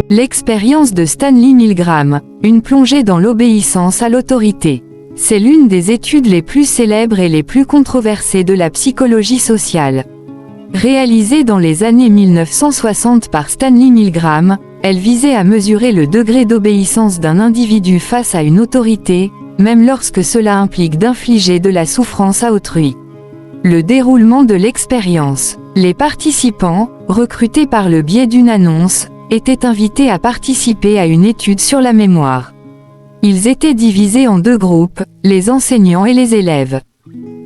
L'expérience de Stanley Milgram, une plongée dans l'obéissance à l'autorité. C'est l'une des études les plus célèbres et les plus controversées de la psychologie sociale. Réalisée dans les années 1960 par Stanley Milgram, elle visait à mesurer le degré d'obéissance d'un individu face à une autorité, même lorsque cela implique d'infliger de la souffrance à autrui. Le déroulement de l'expérience. Les participants, recrutés par le biais d'une annonce, étaient invités à participer à une étude sur la mémoire. Ils étaient divisés en deux groupes, les enseignants et les élèves.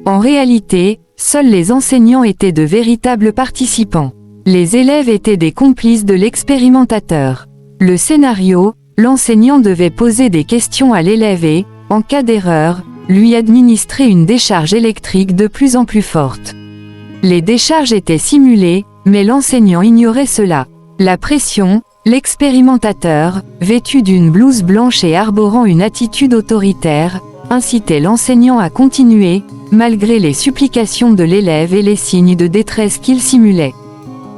En réalité, seuls les enseignants étaient de véritables participants. Les élèves étaient des complices de l'expérimentateur. Le scénario, l'enseignant devait poser des questions à l'élève et, en cas d'erreur, lui administrer une décharge électrique de plus en plus forte. Les décharges étaient simulées, mais l'enseignant ignorait cela. La pression, l'expérimentateur, vêtu d'une blouse blanche et arborant une attitude autoritaire, incitait l'enseignant à continuer, malgré les supplications de l'élève et les signes de détresse qu'il simulait.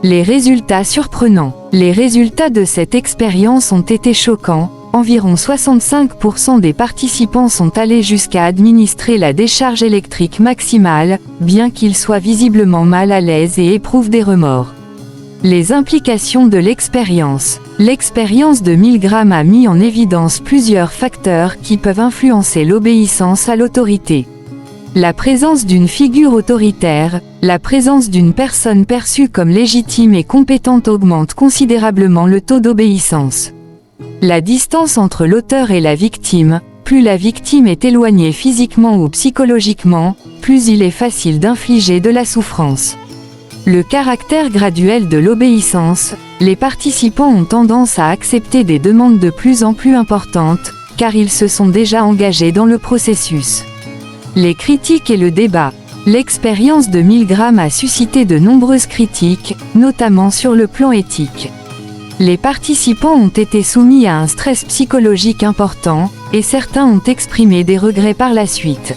Les résultats surprenants. Les résultats de cette expérience ont été choquants. Environ 65% des participants sont allés jusqu'à administrer la décharge électrique maximale, bien qu'ils soient visiblement mal à l'aise et éprouvent des remords. Les implications de l'expérience. L'expérience de Milgram a mis en évidence plusieurs facteurs qui peuvent influencer l'obéissance à l'autorité. La présence d'une figure autoritaire, la présence d'une personne perçue comme légitime et compétente augmente considérablement le taux d'obéissance. La distance entre l'auteur et la victime, plus la victime est éloignée physiquement ou psychologiquement, plus il est facile d'infliger de la souffrance. Le caractère graduel de l'obéissance, les participants ont tendance à accepter des demandes de plus en plus importantes, car ils se sont déjà engagés dans le processus. Les critiques et le débat. L'expérience de Milgram a suscité de nombreuses critiques, notamment sur le plan éthique. Les participants ont été soumis à un stress psychologique important, et certains ont exprimé des regrets par la suite.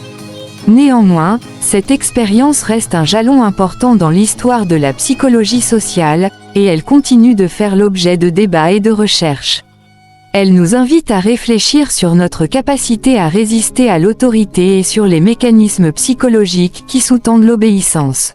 Néanmoins, cette expérience reste un jalon important dans l'histoire de la psychologie sociale, et elle continue de faire l'objet de débats et de recherches. Elle nous invite à réfléchir sur notre capacité à résister à l'autorité et sur les mécanismes psychologiques qui sous-tendent l'obéissance.